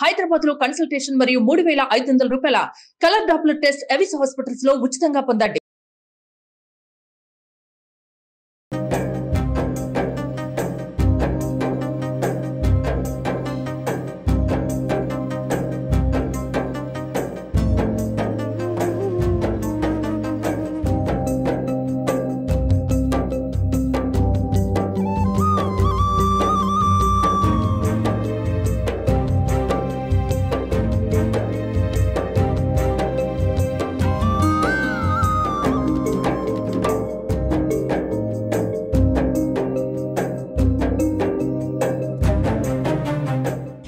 హైదరాబాద్ లో కన్సల్టేషన్ మరియు 3500 రూపాయల colour Doppler test Avis hospitals లో ఉచితంగా పొందండి.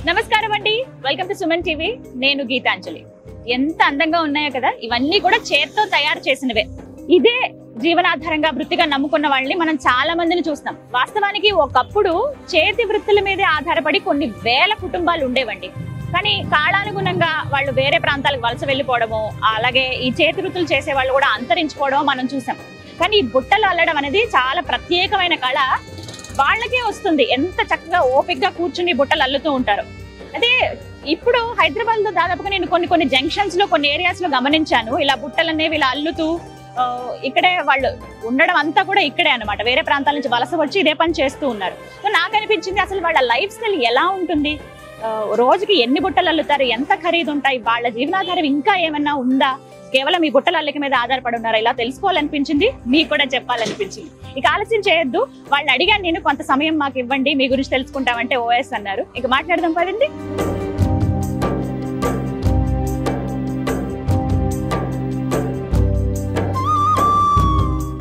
నమస్కారం అండి, వెల్కమ్ టు సుమన్ టీవీ. నేను గీతాంజలి. ఎంత అందంగా ఉన్నాయో కదా, ఇవన్నీ కూడా చేత్తో తయారు చేసినవే. ఇదే జీవనాధారంగా వృత్తిగా నమ్ముకున్న వాళ్ళని మనం చాలా మందిని చూస్తాం. వాస్తవానికి ఒకప్పుడు చేతి వృత్తుల మీదే ఆధారపడి కొన్ని వేల కుటుంబాలు ఉండేవండి. కానీ కాలానుగుణంగా వాళ్ళు వేరే ప్రాంతాలకు వలస వెళ్ళిపోవడము, అలాగే ఈ చేతి వృత్తులు చేసే వాళ్ళు కూడా అంతరించుకోవడం మనం చూసాం. కానీ ఈ బుట్టలు అల్లడం అనేది చాలా ప్రత్యేకమైన కళ. వాళ్ళకే వస్తుంది. ఎంత చక్కగా ఓపికగా కూర్చుని బుట్టలు అల్లుతూ ఉంటారు. అదే ఇప్పుడు హైదరాబాద్ లో దాదాపుగా నేను కొన్ని జంక్షన్స్ లో కొన్ని ఏరియాస్ లో గమనించాను. ఇలా బుట్టలు అనేవి ఇలా అల్లుతూ ఇక్కడే వాళ్ళు ఉండడం అంతా కూడా ఇక్కడే అన్నమాట. వేరే ప్రాంతాల నుంచి వలస వచ్చి ఇదే పని చేస్తూ ఉన్నారు. సో నాకు అనిపించింది, అసలు వాళ్ళ లైఫ్ స్టైల్ ఎలా ఉంటుంది, రోజుకి ఎన్ని బుట్టలు అల్లుతారు, ఎంత ఖరీదు ఉంటాయి, వాళ్ళ జీవనాధారం ఇంకా ఏమన్నా ఉందా, కేవలం ఈ బుట్టల అల్లిక మీద ఆధారపడి ఉన్నారా, ఇలా తెలుసుకోవాలనిపించింది, మీకు కూడా చెప్పాలనిపించింది. ఇక ఆలస్యం చేయొద్దు. వాళ్ళని అడిగాను నేను, కొంత సమయం మాకు ఇవ్వండి, మీ గురించి తెలుసుకుంటామంటే ఓఎస్ అన్నారు. ఇక మాట్లాడదాం పదండి.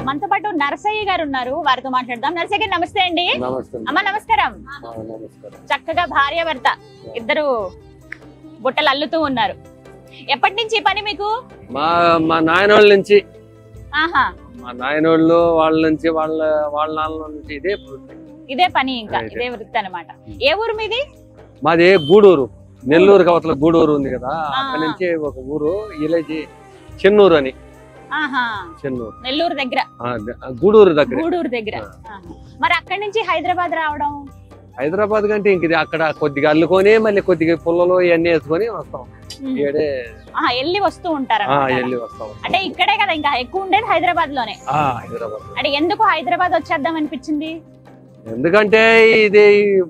మనతో పాటు నరసయ్య గారు ఉన్నారు, వారితో మాట్లాడదాం. నరసయ్య గారు నమస్తే అండి. అమ్మ నమస్కారం. చక్కగా భార్యాభర్త ఇద్దరు బుట్టలు అల్లుతూ ఉన్నారు. ఎప్పటి నుంచి పని మీకు? మా నాయనోళ్ళ నుంచి. ఆహా, మా నాయనోళ్ళు వాళ్ళ నుంచి వాళ్ళ నాన్న నుంచి ఇదే పని, ఇంకా ఇదే వృత్తి అన్నమాట. ఏ ఊరు మీది? మాది గూడూరు, నెల్లూరు కవతల గూడూరు ఉంది కదా, అక్కడ నుంచి ఒక ఊరు ఇలేజీ చెన్నూరు అని. చెన్నూరు నెల్లూరు దగ్గర, గూడూరు దగ్గర. గూడూరు దగ్గర. మరి అక్కడి నుంచి హైదరాబాద్ రావడం? హైదరాబాద్ కంటే ఇంక అక్కడ కొద్దిగా అల్లుకొని మళ్ళీ కొద్దిగా పుల్లలు ఇవన్నీ వేసుకొని వస్తాం. వెళ్ళి వస్తూ ఉంటారు వెళ్ళి వస్తాం. అంటే ఇక్కడే కదా ఇంకా ఎక్కువ ఉండేది, హైదరాబాద్ లోనే. హైదరాబాద్. అంటే ఎందుకు హైదరాబాద్ వచ్చేద్దాం అనిపించింది? ఎందుకంటే ఇది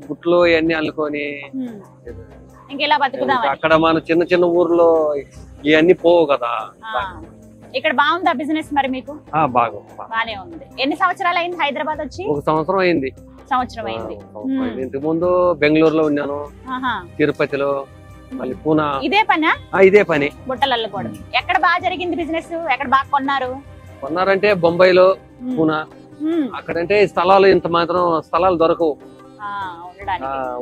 బుట్లు ఇవన్నీ అల్లుకొని ఇంకెలా బతుకుదాం. అక్కడ మన చిన్న ఊర్లో ఇవన్నీ పోవు కదా. ఇక్కడ బాగుందా బిజినెస్ మరి మీకు? బాగానే ఉంది. ఎన్ని సంవత్సరాలు అయింది హైదరాబాద్ వచ్చి? ఒక సంవత్సరం అయింది. సంవత్సరం అయింది. ఇంతకు ముందు బెంగళూరులో ఉన్నాను, తిరుపతిలో, మళ్ళీ పూనా. ఇదే పనా? ఇదే పని, బుట్టలు అల్లుకోవడం. ఎక్కడ బాగా జరిగింది బిజినెస్? ఎక్కడ బాగా కొన్నారంటే బొంబాయిలో, పూనా. అక్కడంటే స్థలాలు ఇంత మాత్రం స్థలాలు దొరకవు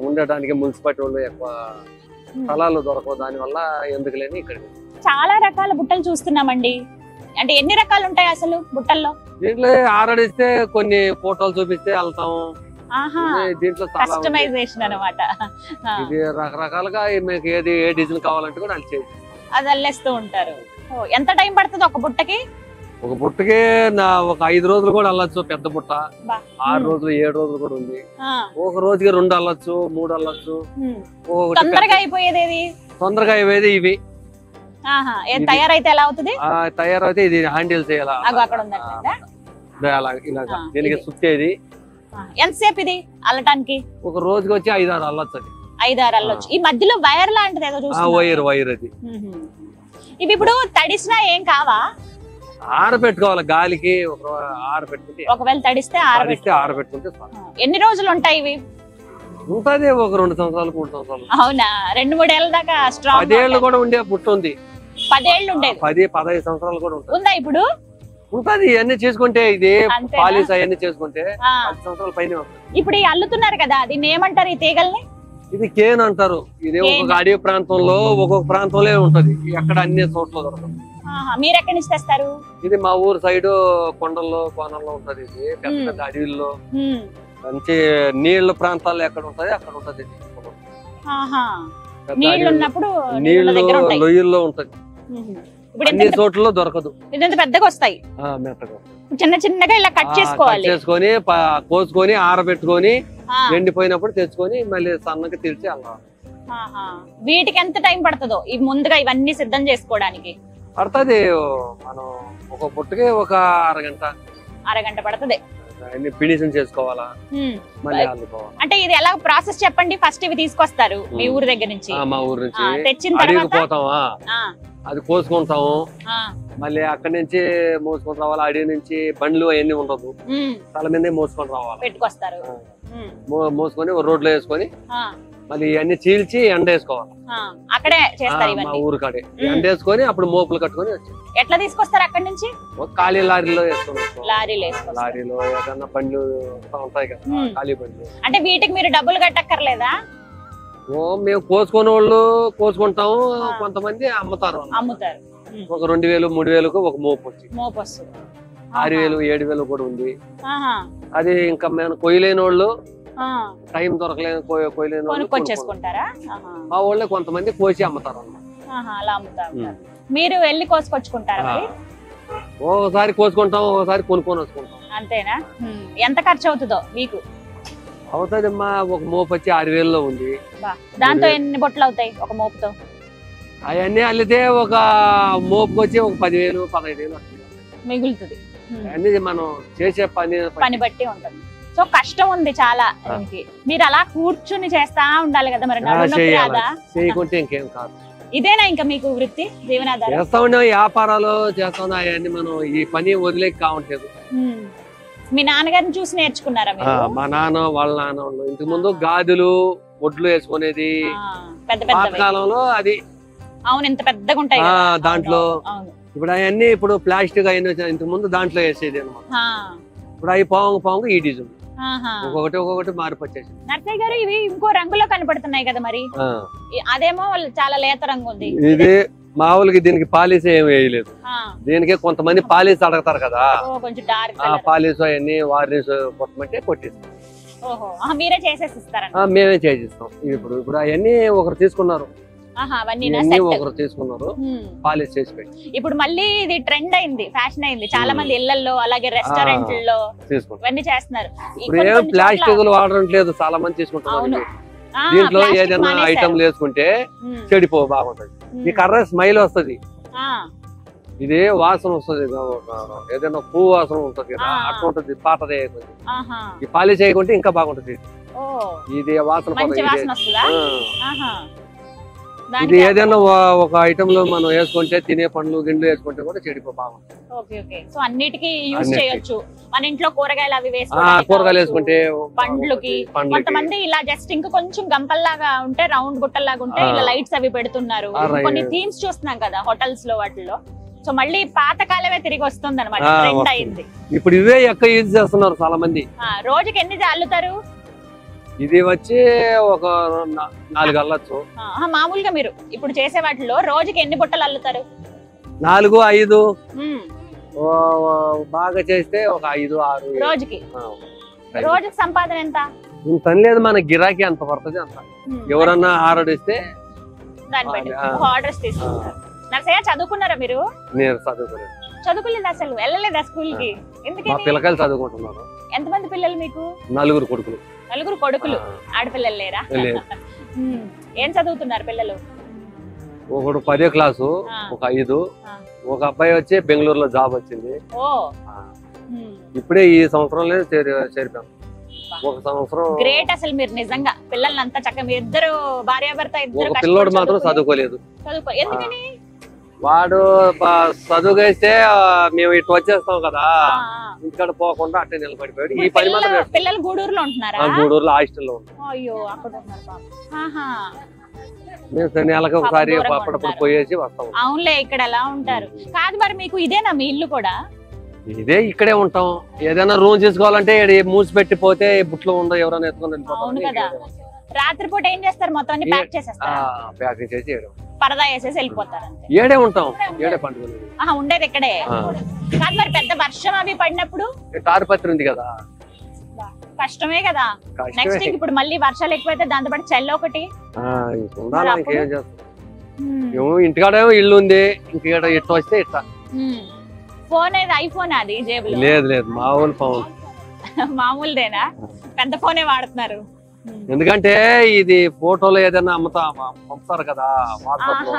ఉండడానికి. మున్సిపాలిటీ వాళ్ళు ఎక్కువ స్థలాలు దొరకవు, దాని వల్ల ఎందుకు లేని ఇక్కడ. చాలా రకాల బుట్టలు చూస్తున్నామండి. అంటే ఎన్ని రకాలు ఉంటాయి అసలు బుట్టల్లో? దీంట్లో ఆరడిస్తే కొన్ని ఫోటోలు చూపిస్తే వెళ్తాము. దీంట్లో కస్టమైజేషన్ అన్నమాట. ఇది రకరకాలుగా మీకు ఏ డిజైన్ కావాలంటే కూడా అది అల్లేస్తూ ఉంటారు. ఎంత టైం పడుతుంది ఒక బుట్టకి? ఒక బుట్టకి ఒక 5 రోజులు కూడా అల్లొచ్చు. పెద్ద బుట్ట 6 రోజులు 7 రోజులు కూడా ఉంది. ఒక రోజుకి 2 అల్లొచ్చు, 3 అల్లొచ్చు. తొందరగా అయిపోయేది? తొందరగా అయిపోయేది ఇవి. తయారైతే ఎలా అవుతుంది? తయారైతే ఇది హ్యాండిల్ చేయాలి. దీనికి సుత్తేది. ఎంతసేపు ఇది అల్లటానికి? ఒక రోజుకి వచ్చి 5-6 అల్లొచ్చు. 5-6 అల్లొచ్చు. ఈ మధ్యలో వైర్ లాంటిది ఏదో చూస్తున్నా. వైర్ అది. ఇవి ఇప్పుడు తడిసినా ఏం కావా? ఆరబెట్టుకోవాలి గాలికి. ఆరబెట్టుకుంటే, ఒకవేళ తడిస్తే ఆరబెట్టుకుంటే. ఎన్ని రోజులు ఉంటాయి ఇవి? ఉంటది ఒక 2 సంవత్సరాలు 3 సంవత్సరాలు. అవునా? 2-3 ఏళ్ళ దాకా స్ట్రాంగ్. 10 ఏళ్ళు కూడా ఉండే బుట్ట ఉంది. 10 ఏళ్ళు ఉండేది. 10-15 సంవత్సరాలు కూడా ఉంటుంది. ఉందా ఇప్పుడు? ఉంటది. ఇవన్నీ చేసుకుంటే, ఇది పాలిస్ అవన్నీ చేసుకుంటే 10 సంవత్సరాల పైన. ఇప్పుడు ఈ అల్లుతున్నారు కదా, దీన్ని ఏమంటారు ఈ తీగల్ని? ఇది కేన్ అంటారు. ఇది ఒక్కొక్క అడవి ప్రాంతంలో ఒక్కొక్క ప్రాంతంలో ఉంటది. అక్కడ అన్ని చోట్ల దొరకదు. మీరు ఎక్కడి నుంచి తెస్తారు? ఇది మా ఊరు సైడ్ కొండల్లో కోనల్లో ఉంటది. ఇది పెద్ద పెద్ద అడవిల్లో మంచి నీళ్ళ ప్రాంతాల్లో ఎక్కడ ఉంటది అక్కడ ఉంటది. నీళ్లు లొయ్యల్లో ఉంటది. అన్ని చోట్ల దొరకదు. ఇదంతా పెద్దగా వస్తాయి. చిన్న చిన్నగా ఇలా కట్ చేసుకోవాలి. చేసుకొని కోసుకొని ఆరబెట్టుకొని ఎండిపోయినప్పుడు తెచ్చుకొని మళ్ళీ సన్నగా తెలిసి అలా వీటికి ఎంత టైం పడుతుందో ఇవి ముందుగా ఇవన్నీ సిద్ధం చేసుకోవడానికి? పడుతుంది, మనం ఒక బుట్టకి ఒక అరగంట పడుతుంది. ఫినిషింగ్ చేసుకోవాలా, మళ్ళీ అల్లుకోవాలి. అంటే ఇది ఎలా ప్రాసెస్ చెప్పండి. ఫస్ట్ ఇవి తీసుకొస్తారు మీ ఊరు దగ్గర నుంచి? మా ఊరు నుంచి. తెచ్చిన తర్వాత పోతామా, అది కోసుకుంటాము, మళ్ళీ అక్కడి నుంచి మోసుకొని రావాలి. అడవి నుంచి బండ్లు అవన్నీ ఉండదు, తల మీదే మోసుకొని రావాలి, పెట్టుకొస్తారు. మోసుకొని రోడ్లో వేసుకొని మళ్ళీ ఇవన్నీ చీల్చి ఎండ వేసుకోవాలి. అక్కడే చేస్తారు మా ఊరు కాడే ఎండ వేసుకొని అప్పుడు మోపులు కట్టుకొని వచ్చి. ఎట్లా తీసుకొస్తారు అక్కడి నుంచి? ఖాళీ లారీలో వేసుకొని, లారీలో ఏదన్నా బండ్లు ఉంటాయి కదా, ఖాళీ బండ్లు. అంటే వీటికి మీరు డబ్బులు కట్టక్కర్లేదా? మేము కోసుకునే వాళ్ళు కోసుకుంటాము, కొంతమంది అమ్ముతారు. ఒక 2000 3000కు ఒక మోపు వస్తుంది. 6000 7000 కూడా ఉంది. అది ఇంకా మేము కొయ్యలేని వాళ్ళు, టైం దొరకలేని కొయ్యలేని వాళ్ళు కొనుక్కొచ్చేసుకుంటారా? మా వాళ్ళే కొంతమంది కోసి అమ్ముతారు అన్నమాట. మీరు వెళ్ళి కోసుకొచ్చుకుంటారా? ఒకసారి కోసుకుంటాం, ఒకసారి కొనుక్కొని వచ్చుకుంటాం. అంతేనా? ఎంత ఖర్చు అవుతుందో మీకు? అవుతుందమ్మా, ఒక మోపు వచ్చి 6000లో ఉంది. దాంతో ఎన్ని బొట్లు అవుతాయి ఒక మోపుతో? అవన్నీ అల్లితే ఒక మోపుకి వచ్చి ఒక 10,000 15,000 మిగులుతుంది. అన్ని మనం చేసే పని బట్టి ఉంటుంది. సో కష్టం ఉంది చాలా. మీరు అలా కూర్చుని చేస్తా ఉండాలి కదా, మరి చేయకుంటే ఇంకేం కాదు. ఇదేనా ఇంకా మీకు వృత్తి, జీవనాధారం? చేస్తా ఉన్నాం, వ్యాపారాలు చేస్తా ఉన్నాం, అవన్నీ మనం ఈ పని వదిలేక కావట్లేదు. మీ నాన్నగారిని చూసి నేర్చుకున్నారా? మా నాన్న వాళ్ళ నాన్న వాళ్ళు ఇంతకు ముందు గాజులు ఒడ్లు వేసుకునేది పాతకాలంలో. అది అవును, ఇంత పెద్దగా ఉంటాయి దాంట్లో. ఇప్పుడు అవన్నీ ఇప్పుడు ప్లాస్టిక్ అయిన ఇంతకు ముందు దాంట్లో వేసేది అనమాట. ఇప్పుడు అవి పావుగా ఈ డిజైన్ ఒక్కొక్కటి మార్పు వచ్చేసి. నర్సయ్య గారు, ఇవి ఇంకో రంగులో కనపడుతున్నాయి కదా, మరి అదేమో చాలా లేత రంగు ఉంది. ఇది మామూలుగా దీనికి పాలిస్ ఏమి వేయలేదు. దీనికి కొంతమంది పాలిస్ అడగతారు కదా, పాలిస్ అవన్నీ వార్నిష్ కొట్టమంటే కొట్టిస్తాం. మీరే చేసేసిస్తారా? మేమే చేసిస్తాం. ఇప్పుడు అవన్నీ ఒకరు తీసుకున్నారు, ఒకరు తీసుకున్నారు, పాలిష్ చేసి పెట్టి. ఇప్పుడు మళ్ళీ ఇది ట్రెండ్ అయింది, ఫ్యాషన్ అయింది. చాలా మంది ఇళ్లలో అలాగే రెస్టారెంట్లలో ఇవన్నీ చేస్తున్నారు. ప్లాస్టిక్ వాడట్లేదు, చాలా మంది తీసుకుంటున్నారు. దీంట్లో ఏదైనా ఐటమ్ వేసుకుంటే చెడిపో బాగుంటది. ఈ కర్ర స్మైల్ వస్తది, ఇది వాసన వస్తుంది, ఏదైనా పువ్వు వాసన ఉంటది కదా, అట్లా ఉంటది. పాతదే ఈ పాలిష్ చేయకుంటే ఇంకా బాగుంటది. ఇది వాసన ఇది ఏదైనా ఒక ఐటమ్ లో మనం వేసుకుంటే, తినే పండ్లు గిండ్లు వేసుకుంటే కూడా చెడిపో బాగుంటుంది. సో అన్నిటికీ యూజ్ చేయొచ్చు. మన ఇంట్లో కూరగాయలు అవి కూరగాయలు వేసుకుంటే, పండ్లకి. కొంతమంది ఇలా జస్ట్ ఇంకా కొంచెం గంపల్లాగా ఉంటే, రౌండ్ గుట్టల్లాగా ఉంటే ఇలా లైట్స్ అవి పెడుతున్నారు. కొన్ని థీమ్స్ చూస్తున్నాం కదా హోటల్స్ లో, వాటిల్లో. సో మళ్ళీ పాతకాలమే తిరిగి వస్తుంది అనమాట, ట్రెండ్ అయింది. ఇప్పుడు ఇవే ఎక్కువ యూజ్ చేస్తున్నారు చాలా మంది. రోజుకి ఎన్ని అల్లుతారు? ఇది వచ్చి ఒక 4 అల్లొచ్చు. మామూలుగా మీరు ఇప్పుడు చేసే వాటిలో రోజుకి ఎన్ని బుట్టలు అల్లుతారు? 4 5. బాగా చేస్తే ఒక 5 6 రోజుకి. రోజుకి సంపాదన ఎంత? ఇంత లేదు, మన గిరాకీ అంత పడుతుంది. అంత ఎవరన్నా ఆర్డర్ ఇస్తే దాన్ని బట్టి ఆర్డర్స్ తీసుకుంటారు. నర్సయ్య, చదువుకున్నారా మీరు? నేను చదువుకోలేదు. చదువుకోలేదు అసలు? వెళ్ళలేదా స్కూల్ కి? మా పిల్లకాయలు చదువుకుంటున్నారు. ఎంతమంది పిల్లలు మీకు? 4 కొడుకులు. 4 కొడుకులు. ఆడపిల్లలు లేరా? ఏం చదువుతున్నారు పిల్లలు? ఒకడు 10వ క్లాసు, ఒక 5. ఒక అబ్బాయి వచ్చి బెంగళూరులో జాబ్ వచ్చింది. ఇప్పుడే ఈ సంవత్సరంలో చేరిపాం. ఒక సంవత్సరం. గ్రేట్ అసలు మీరు నిజంగా. పిల్లల్ని అంతా చక్కగా మీ ఇద్దరు భార్యాభర్త ఇద్దరు. పిల్లోడు మాత్రం చదువుకోలేదు. ఎందుకని? వాడు చదువుకేస్తే మేము ఇటు వచ్చేస్తాం కదా, ఇక్కడ పోకుండా అట్టే నిలబడిపోయాడు. ఈ పని మాత్రం. పిల్లలు గూడూరులో ఉంటున్నారా? గూడూరులో హాస్టల్లో ఉంటారు. అయ్యో, అక్కడ ఉన్నారు. మేము నెలకు ఒకసారి అప్పుడప్పుడు పోయేసి వస్తాం. అవునులే, ఇక్కడ ఎలా ఉంటారు. కాదు మరి మీకు ఇదేనా మీ ఇల్లు కూడా? ఇదే, ఇక్కడే ఉంటాం. ఏదైనా రూమ్ తీసుకోవాలంటే మూసి పెట్టి పోతే బుట్లో ఉండవు, ఎవరైనా ఎత్తుకొని వెళ్ళిపోతారు. రాత్రిపూట ఏం చేస్తారు? మొత్తం ప్యాక్ చేసేస్తారు. ప్యాకింగ్ చేసి పరదా వేసేసి వెళ్ళిపోతారు. ఏడే ఉంటాం, ఏడే పండుగ ఉండేది ఇక్కడే. కాదు మరి పెద్ద వర్షం అవి పడినప్పుడు? తారుపత్రి ఉంది కదా, కష్టమే కదా. నెక్స్ట్ ఇప్పుడు మళ్ళీ వర్షాలు ఎక్కువైతే దాంతో పాటు చల్ల ఒకటి ఇంటికాడ ఇల్లు ఉంది. ఇంటికాడ ఇట్ట వస్తే ఇట్ట. ఫోన్ ఏది? ఐఫోన్ అది జేబులో? లేదు లేదు, మామూలు ఫోన్. మామూలుదేనా? పెద్ద ఫోనే వాడుతున్నారు. ఎందుకంటే ఇది ఫోటోలో ఏదైనా పంపుతారు కదా వాట్సాప్ లో,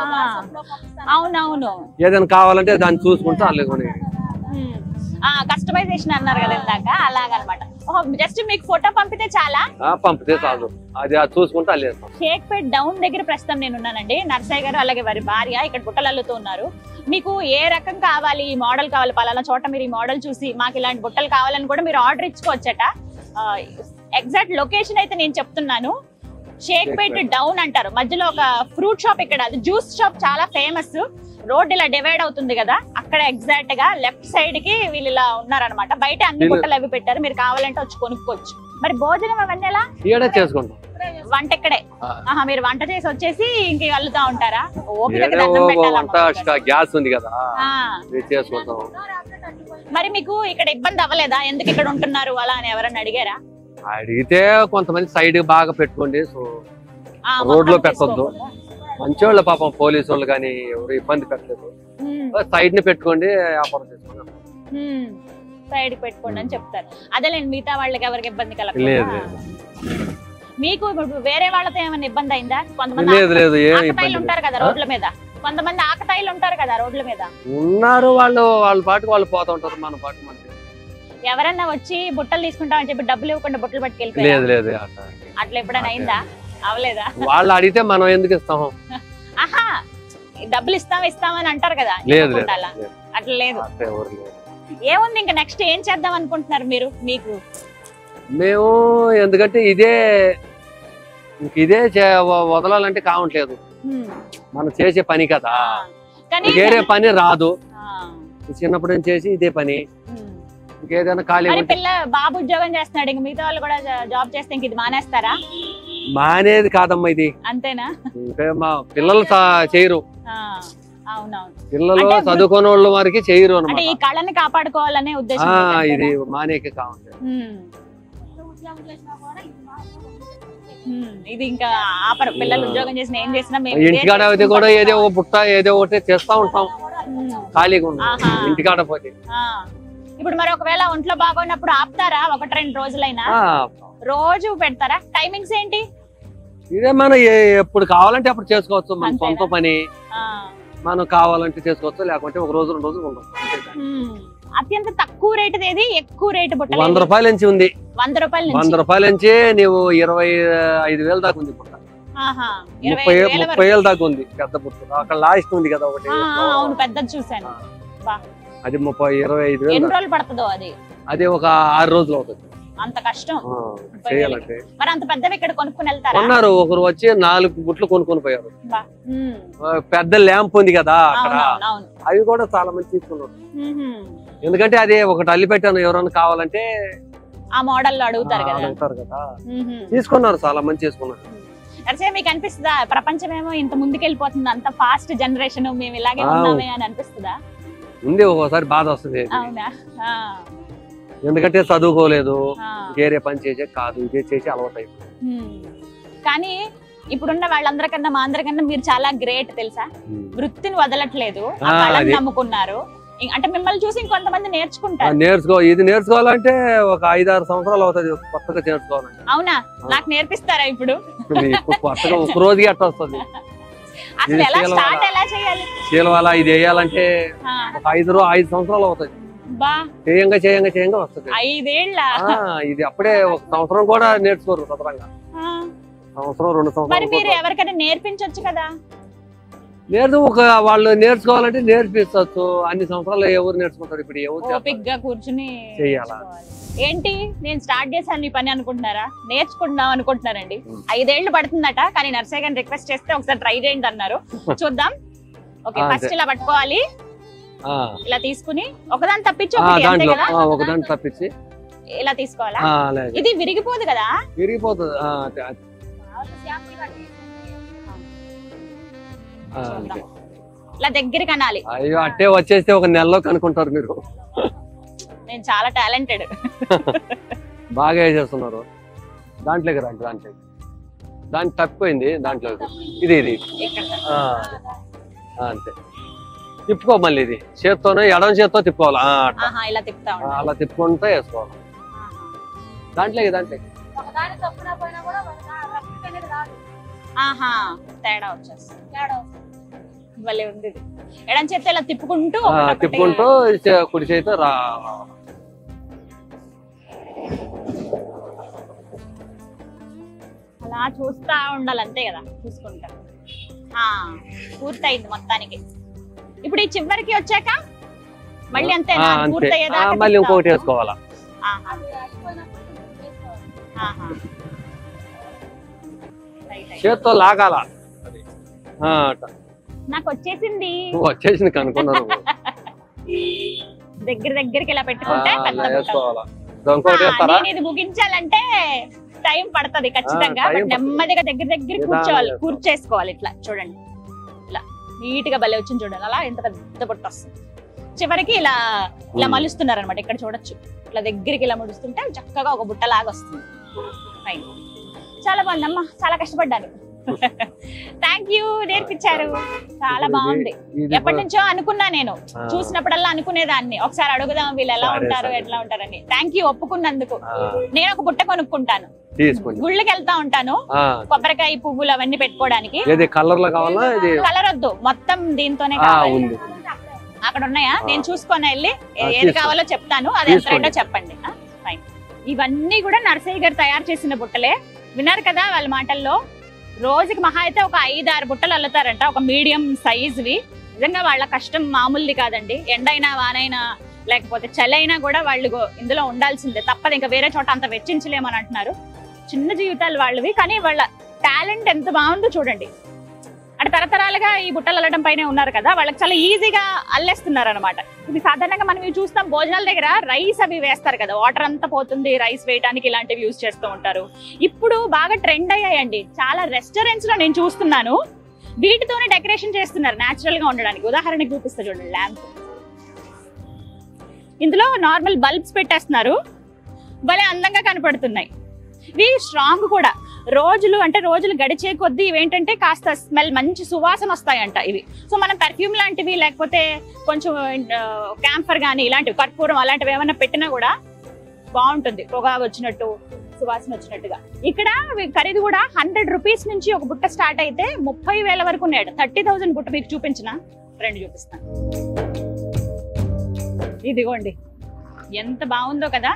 అవునవును, ఏదైనా కావాలంటే దాన్ని చూసుకుంటే వాళ్ళు కస్టమైజేషన్ అన్నారు కదా ఇందాక, అలాగనమాట. జస్ట్ మీకు ఫోటో పంపితే చాలా, పంపితే చాలు, అది చూసుకుంటే వాళ్ళు చేస్తాం. షేక్పేట్ డౌన్ దగ్గర ప్రస్తుతం నేను ఉన్నానండి. నర్సయ్య గారు అలాగే వారి భార్య ఇక్కడ బుట్టలు అల్లుతూ ఉన్నారు. మీకు ఏ రకం కావాలి, ఈ మోడల్ కావాలి, పలానా చోట మీరు ఈ మోడల్ చూసి మాకు ఇలాంటి బుట్టలు కావాలని కూడా మీరు ఆర్డర్ ఇచ్చుకోవచ్చట. ఎగ్జాక్ట్ లొకేషన్ అయితే నేను చెప్తున్నాను, షేక్పేట్ డౌన్ అంటారు. మధ్యలో ఒక ఫ్రూట్ షాప్, ఇక్కడ అది జ్యూస్ షాప్ చాలా ఫేమస్. రోడ్ ఇలా డివైడ్ అవుతుంది కదా, అక్కడ ఎగ్జాక్ట్ గా లెఫ్ట్ సైడ్ కి వీళ్ళు ఇలా ఉన్నారనమాట. బయట అన్ని బుట్టలు అవి పెట్టారు, మీరు కావాలంటే వచ్చి కొనుక్కోవచ్చు. మరి భోజనం అవన్నీ ఎలా చేసుకుంటాం? వంట ఇక్కడే? మీరు వంట చేసి వచ్చేసి ఇంక అల్లుతా ఉంటారా? గ్యాస్ ఉంది కదా చేసుకుంటాం. మరి మీకు ఇక్కడ ఇబ్బంది అవ్వలేదా, ఎందుకు ఇక్కడ ఉంటున్నారు అలా అని ఎవరన్నా అడిగారా? అడిగితే కొంతమంది సైడ్ బాగా పెట్టుకోండి, రోడ్ లో పెట్టొద్దు, మంచివాళ్ళు పాపం పోలీసు వాళ్ళు కానీ ఎవరు ఇబ్బంది పెట్టలేదు, సైడ్ ని పెట్టుకోండి వ్యాపారం చేసుకోండి, సైడ్ పెట్టుకోండి అని చెప్తారు. అదేలేండి, మిగతా వాళ్ళకి ఎవరికి ఇబ్బంది కలగలేదు. మీకు వేరే వాళ్ళతో ఏమైనా ఇబ్బంది అయిందా? కొంతమంది ఆకతాయిలు ఉంటారు కదా రోడ్ల మీద, కొంతమంది ఆకతాయిలు ఉంటారు కదా రోడ్ల మీద ఉన్నారు, వాళ్ళ పాటికి వాళ్ళు పోతా ఉంటారు, మన పాటి మనకి. ఎవరన్నా వచ్చి బుట్టలు తీసుకుంటామని చెప్పి డబ్బులు ఇవ్వకుండా బుట్టలు పట్టుకెళ్ళిపోయారు? లేదు, అట్లా ఎప్పుడైనా అయిందా? అవలేదా? వాళ్ళు అడిగితే మనం ఎందుకు ఇస్తాము? ఆహా, డబ్బులు ఇస్తామని అంటారు కదా, అట్లా లేదు. ఏముంది, ఇంకా నెక్స్ట్ ఏం చేద్దాం అనుకుంటున్నారు మీరు? మేము ఎందుకంటే ఇదే వదలాలంటే కావట్లేదు, మనం చేసే పని కదా, వేరే పని రాదు. చిన్నప్పటి నుంచి చేసి ఇదే పని, ఇంకేదైనా ఖాళీ బాబు ఉద్యోగం చేస్తున్నాడు, ఇంక మిగతా వాళ్ళు కూడా జాబ్ చేస్తే ఇంక ఇది మానేస్తారా? మానేది కాదమ్మా, ఇది అంతేనా? మా పిల్లలు చేయరు, అవునవును, పిల్లలు చదువుకునే వాళ్ళ వారికి చేయరు అంటే ఈ కళని కాపాడుకోవాలనే ఉద్దేశం. ఇది మానేకి కావాలి, ఇది ఇంకా ఆపరు. పిల్లలు ఉద్యోగం చేసిన ఏం చేసినా ఇంటికాడ అయితే కూడా ఏదో ఒక బుట్ట ఏదో ఒకటి చేస్తా ఉంటాం, ఖాళీగా ఉంటాం ఇంటికాడ పోతే. ఇప్పుడు మరి ఒకవేళ ఒంట్లో బాగోనప్పుడు ఆపుతారా? 1-2 రోజులైనా రోజు పెడతారా? టైమింగ్స్ ఏంటి? ఇదే మనం ఎప్పుడు కావాలంటే అప్పుడు చేసుకోవచ్చు, మన సొంత పని, మనం కావాలంటే చేసుకోవచ్చు, లేకుంటే 1 రోజు 2 రోజులు ఉండదు. అత్యంత తక్కువ రేటు ఏది, ఎక్కువ రేటు బుట్ట? 100 రూపాయల నుంచి ఉంది. 100 రూపాయల నుంచి నీవు 25,000 దాకా ఉంది బుట్ట, 30,000 దాకా ఉంది పెద్ద బుట్ట. అక్కడ లాస్ట్ ఉంది కదా ఒకటి, అవును పెద్దది చూసాను, అది 30,000-25,000. ఎన్ని రోజులు పడుతుందో అది? అది ఒక 6 రోజులు అవుతుంది. అంత కష్టం చేయాలంటే. మరి అంత పెద్దవి ఇక్కడ కొనుక్కుని వెళ్తారా? ఉన్నారు, ఒకరు వచ్చి 4 బుట్లు కొనుక్కొని పోయారు. పెద్ద ల్యాంప్ ఉంది కదా అక్కడ, అవి కూడా చాలా మంది తీసుకున్నారు. ఎందుకంటే అది ఒకటి అల్లి పెట్టాను, ఎవరైనా కావాలంటే ఆ మోడల్ లో అడుగుతారు కదా, తీసుకున్నారు, చాలా మంది తీసుకున్నారు. అదే మీకు అనిపిస్తుందా ప్రపంచం ఏమో ఇంత ముందుకెళ్ళిపోతుంది, అంత ఫాస్ట్ జనరేషన్, మేము ఇలాగే ఉన్నామే అని అనిపిస్తుందా? ఉంది, ఒక్కోసారి బాధ వస్తుంది. అవునా? ఎందుకంటే చదువుకోలేదు, వేరే పని చేసే కాదు, ఇదే చేసి అలవాటు అయిపోయింది. కానీ ఇప్పుడున్న వాళ్ళందరికన్నా మా అందరికన్నా మీరు చాలా గ్రేట్ తెలుసా, వృత్తిని వదలట్లేదు, నమ్ముకున్నారు. అంటే మిమ్మల్ని చూసి ఇంకొంతమంది నేర్చుకుంటారు. ఇది నేర్చుకోవాలంటే ఒక 5-6 సంవత్సరాలు అవుతుంది కొత్తగా నేర్చుకోవాలంటే. అవునా? నాకు నేర్పిస్తారా ఇప్పుడు? కొత్తగా ఒక రోజుకి అట్లా వస్తుంది. చీలవాల ఇది వేయాలంటే ఒక 5 సంవత్సరాలు అవుతుంది, చేయంగా వస్తుంది. 5 ఏళ్ళ ఇది అప్పుడే 1 సంవత్సరం కూడా నేర్చుకోరు సదరంగా, సంవత్సరం 2 సంవత్సరాలు. మీరు ఎవరికైనా నేర్పించొచ్చు కదా? వాళ్ళు నేర్చుకోవాలంటే నేర్పించవచ్చు, అన్ని సంవత్సరాలు ఎవరు నేర్చుకుంటారు? ఇప్పుడు ఓపికగా కూర్చుని చేయాలా? ఏంటి నేను స్టార్ట్ చేశాను ఈ పని అనుకుంటున్నారా? నేర్చుకుంటున్నాం అనుకుంటున్నారండి. 5 ఏళ్ళు పడుతుందట, కానీ నర్సయ్య గారిని రిక్వెస్ట్ చేస్తే ఒకసారి ట్రై చేయండి అన్నారు. చూద్దాం. ఓకే, ఫస్ట్ ఇలా పట్టుకోవాలి, ఇలా తీసుకుని ఒకదాన్ని తప్పించి ఒకదాన్ని తప్పించి ఇలా తీసుకోవాలా? ఇది విరిగిపోదు కదా? విరిగిపోతుంది. ఇలా దగ్గరికి అనాలి. అయ్యో, అట్టే వచ్చేస్తే 1 నెలలో కనుక్కుంటారు మీరు. నేను చాలా టాలెంటెడ్. బాగా చేస్తున్నారు. దాంట్లోకి రండి, దాంట్లో తప్పిపోయింది, దాంట్లో ఇది అంతే. తిప్పుకో, మళ్ళీ ఇది చేత్తోనే ఎడమ చేత్తో తిప్పుకోవాలా, అలా తిప్పుకుంటే వేసుకోవాలి. దాంట్లోకి ఆహా తేడా వచ్చేస్తుంది. భలే ఉంది. ఎడం చేస్తే ఇలా తిప్పుకుంటూ కుడి చేతితో రా. అలా చూస్తా ఉండాలి అంతే కదా, చూసుకుంటా. పూర్తయింది మొత్తానికి. ఇప్పుడు ఈ చివరికి వచ్చాక మళ్ళీ అంతే పూర్తయ్యేదాకా మళ్ళీ ఇంకొకటి వేసుకోవాలా. చేత్తో లాగాల. నాకు వచ్చేసింది కనుక్కున్నాను. దగ్గరికి ఇలా పెట్టుకుంటే ఇది ముగించాలంటే టైం పడుతుంది ఖచ్చితంగా. నెమ్మదిగా దగ్గర కూర్చేసుకోవాలి. ఇట్లా చూడండి, ఇలా నీట్ గా భలే వచ్చింది చూడండి. అలా ఎంత పెద్ద బుట్ట వస్తుంది. చివరికి ఇలా మలుస్తున్నారు అనమాట. ఇక్కడ చూడొచ్చు, ఇట్లా దగ్గరికి ఇలా ముడుస్తుంటే చక్కగా ఒక బుట్ట లాగా వస్తుంది. చాలా బాగుందమ్మా, చాలా కష్టపడ్డాను. థ్యాంక్ యూ, నేర్పించారు. చాలా బాగుంది. ఎప్పటి నుంచో అనుకున్నా నేను, చూసినప్పుడల్లా అనుకునేదాన్ని ఒకసారి అడుగుదాం వీళ్ళు ఎలా ఉంటారు ఎట్లా ఉంటారని. థ్యాంక్ యూ ఒప్పుకున్నందుకు. నేను ఒక బుట్ట కొనుక్కుంటాను, గుళ్ళకి వెళ్తా ఉంటాను, కొబ్బరికాయ పువ్వులు అవన్నీ పెట్టుకోవడానికి. కలర్ వద్దు, మొత్తం దీంతోనే కావాలి. అక్కడ ఉన్నాయా? నేను చూసుకొని వెళ్ళి ఏది కావాలో చెప్తాను, అది ఎంత రేటో చెప్పండి. ఇవన్నీ కూడా నర్సయ్య గారు తయారు చేసిన బుట్టలే. విన్నారు కదా వాళ్ళ మాటల్లో. రోజుకి మహా అయితే ఒక 5-6 బుట్టలు అల్లుతారంట, ఒక మీడియం సైజువి. నిజంగా వాళ్ళ కష్టం మామూలుది కాదండి. ఎండైనా వానైనా లేకపోతే చలైనా కూడా వాళ్ళు ఇందులో ఉండాల్సిందే, తప్పదు. ఇంకా వేరే చోట అంత వెచ్చించలేమని అంటున్నారు. చిన్న జీవితాలు వాళ్ళవి, కానీ వాళ్ళ టాలెంట్ ఎంత బాగుందో చూడండి. అంటే తరతరాలుగా ఈ బుట్టలు అల్లడం పైన ఉన్నారు కదా, వాళ్ళకి చాలా ఈజీగా అల్లేస్తున్నారు అనమాట. ఇది సాధారణంగా మనం ఇవి చూస్తాం భోజనాల దగ్గర, రైస్ అవి వేస్తారు కదా, వాటర్ అంతా పోతుంది, రైస్ వేయడానికి ఇలాంటివి యూజ్ చేస్తూ ఉంటారు. ఇప్పుడు బాగా ట్రెండ్ అయ్యాయండి. చాలా రెస్టారెంట్స్ లో నేను చూస్తున్నాను వీటితోనే డెకరేషన్ చేస్తున్నారు న్యాచురల్ గా ఉండడానికి. ఉదాహరణకి చూపిస్తా చూడండి, ల్యాంప్. ఇందులో నార్మల్ బల్బ్స్ పెట్టేస్తున్నారు, భలే అందంగా కనపడుతున్నాయి. ఇవి స్ట్రాంగ్ కూడా. రోజులు గడిచే కొద్దీ ఇవేంటంటే కాస్త స్మెల్, మంచి సువాసన వస్తాయంట ఇవి. సో మనం పర్ఫ్యూమ్ లాంటివి లేకపోతే కొంచెం క్యాంఫర్ కానీ ఇలాంటివి, కర్పూరం అలాంటివి ఏమైనా పెట్టినా కూడా బాగుంటుంది, పొగ వచ్చినట్టు, సువాసన వచ్చినట్టుగా. ఇక్కడ ఖరీదు కూడా 100 రూపీస్ నుంచి ఒక బుట్ట స్టార్ట్ అయితే 30,000 వరకు ఉన్నాడు. 30,000 బుట్ట మీకు చూపించిన, రెండు చూపిస్తాను. ఇదిగోండి, ఎంత బాగుందో కదా.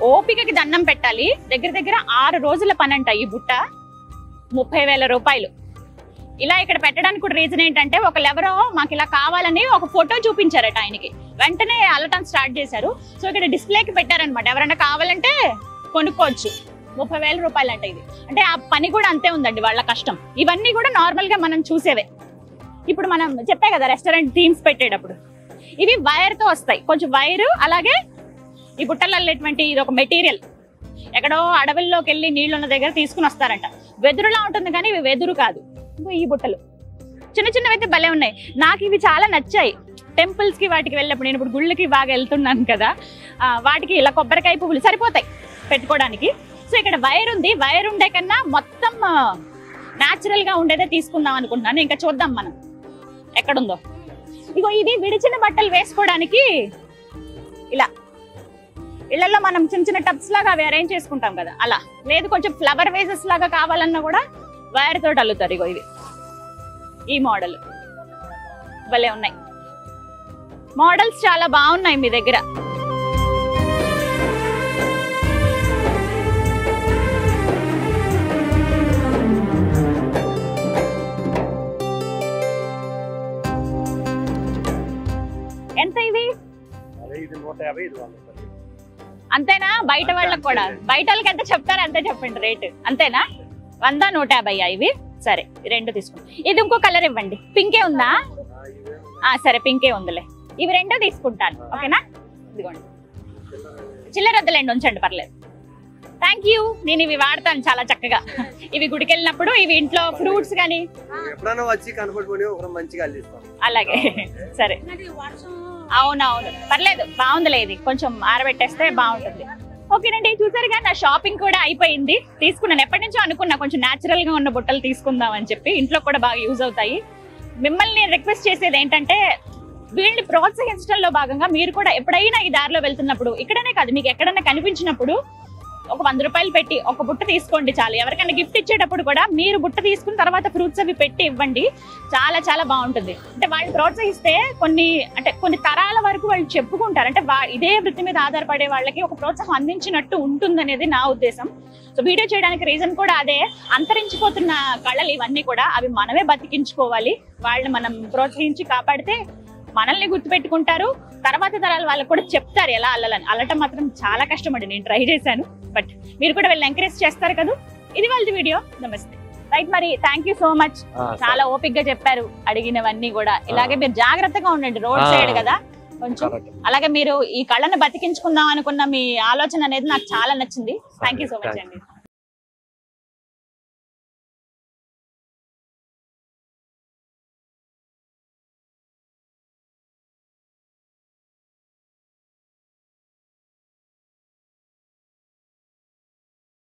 ఓపికకి దండం పెట్టాలి. దగ్గర 6 రోజుల పని అంట ఈ బుట్ట. 30,000 రూపాయలు. ఇలా ఇక్కడ పెట్టడానికి కూడా రీజన్ ఏంటంటే, ఒకళ్ళెవరో మాకు ఇలా కావాలని ఒక ఫోటో చూపించారట ఆయనకి, వెంటనే అల్లటం స్టార్ట్ చేశారు. సో ఇక్కడ డిస్ప్లేకి పెట్టారనమాట, ఎవరైనా కావాలంటే కొనుక్కోవచ్చు. 30,000 రూపాయలు అంట ఇది. అంటే ఆ పని కూడా అంతే ఉందండి వాళ్ళ కష్టం. ఇవన్నీ కూడా నార్మల్ గా మనం చూసేవే. ఇప్పుడు మనం చెప్పే కదా రెస్టారెంట్ థీమ్స్ పెట్టేటప్పుడు, ఇవి వైర్ తో వస్తాయి. కొంచెం వైరు, అలాగే ఈ బుట్టలు అల్లేటువంటి ఇది ఒక మెటీరియల్ ఎక్కడో అడవుల్లోకి వెళ్ళి నీళ్లున్న దగ్గర తీసుకుని వస్తారంట. వెదురులా ఉంటుంది కానీ ఇవి వెదురు కాదు. ఈ బుట్టలు చిన్నవి అయితే భలే ఉన్నాయి. నాకు ఇవి చాలా నచ్చాయి. టెంపుల్స్ కి వాటికి వెళ్ళినప్పుడు, నేను ఇప్పుడు గుళ్ళకి బాగా వెళ్తున్నాను కదా, వాటికి ఇలా కొబ్బరికాయ పువ్వులు సరిపోతాయి పెట్టుకోవడానికి. సో ఇక్కడ వైర్ ఉంది. వైర్ ఉండే కన్నా మొత్తం న్యాచురల్ గా ఉండేదే తీసుకుందాం అనుకుంటున్నాను. ఇంకా చూద్దాం మనం ఎక్కడుందో. ఇగో ఇది విడిచిన బట్టలు వేసుకోవడానికి. ఇలా ఇళ్లలో మనం చిన్న టబ్స్ లాగా అవి అరేంజ్ చేసుకుంటాం కదా, అలా. లేదు కొంచెం ఫ్లవర్ వేసెస్ లాగా కావాలన్నా కూడా వైర్ తోటి అల్లుతారు. ఇగో ఇవి, ఈ మోడల్ భలే ఉన్నాయి. మోడల్స్ చాలా బాగున్నాయి మీ దగ్గర. ఎంత ఇవి? అంతేనా? బయట వాళ్ళకి కూడా, బయట వాళ్ళకి ఎంత చెప్తారు అంతే చెప్పండి రేటు. అంతేనా? 100, 150 ఇవి. సరే, రెండు తీసుకోండి. ఇది ఇంకో కలర్ ఇవ్వండి. పింకే ఉందా? సరే, పింకే ఉందిలే. ఇవి రెండో తీసుకుంటాను, ఓకేనా? ఇదిగోండి, చిల్లర వద్దులేండి, ఉంచండి, పర్లేదు. Thank you. నేను ఇవి వాడతాను చాలా చక్కగా. ఇవి గుడికి వెళ్ళినప్పుడు, ఇవి ఇంట్లో ఫ్రూట్స్ కానీ అలాగే. సరే, అవునవును, పర్లేదు, బాగుందిలే. ఇది కొంచెం ఆరబెట్టేస్తే బాగుంటుంది. ఓకేనండి, చూసారుగా నా షాపింగ్ కూడా అయిపోయింది. తీసుకున్నాను, ఎప్పటి నుంచో అనుకున్నా కొంచెం న్యాచురల్ గా ఉన్న బుట్టలు తీసుకుందాం అని చెప్పి. ఇంట్లో కూడా బాగా యూజ్ అవుతాయి. మిమ్మల్ని రిక్వెస్ట్ చేసేది ఏంటంటే, వీళ్ళని ప్రోత్సహించడంలో భాగంగా మీరు కూడా ఎప్పుడైనా ఈ దారిలో వెళ్తున్నప్పుడు, ఇక్కడనే కాదు మీకు ఎక్కడన్నా కనిపించినప్పుడు ఒక 100 రూపాయలు పెట్టి ఒక బుట్ట తీసుకోండి చాలు. ఎవరికైనా గిఫ్ట్ ఇచ్చేటప్పుడు కూడా మీరు బుట్ట తీసుకున్న తర్వాత ఫ్రూట్స్ అవి పెట్టి ఇవ్వండి. చాలా చాలా బాగుంటుంది. అంటే వాళ్ళు ప్రోత్సహిస్తే కొన్ని తరాల వరకు వాళ్ళు చెప్పుకుంటారు. అంటే ఇదే వృత్తి మీద ఆధారపడే వాళ్ళకి ఒక ప్రోత్సాహం అందించినట్టు ఉంటుంది అనేది నా ఉద్దేశం. సో వీడియో చేయడానికి రీజన్ కూడా అదే. అంతరించిపోతున్న కళలు ఇవన్నీ కూడా అవి మనమే బతికించుకోవాలి. వాళ్ళని మనం ప్రోత్సహించి కాపాడితే మనల్ని గుర్తుపెట్టుకుంటారు. తర్వాత తరాలు వాళ్ళకి కూడా చెప్తారు ఎలా అల్లాలని. అల్లటం మాత్రం చాలా కష్టమండి. నేను ట్రై చేశాను, బట్ మీరు కూడా వెళ్ళి ఎంకరేజ్ చేస్తారు కదా. ఇది వాళ్ళ వీడియో. నమస్తే. రైట్, మరి థ్యాంక్ యూ సో మచ్. చాలా ఓపిక్ గా చెప్పారు అడిగినవన్నీ కూడా. ఇలాగే మీరు జాగ్రత్తగా ఉండండి, రోడ్ సైడ్ కదా కొంచెం. అలాగే మీరు ఈ కళను బతికించుకుందాం అనుకున్న మీ ఆలోచన అనేది నాకు చాలా నచ్చింది. థ్యాంక్ యూ సో మచ్ అండి.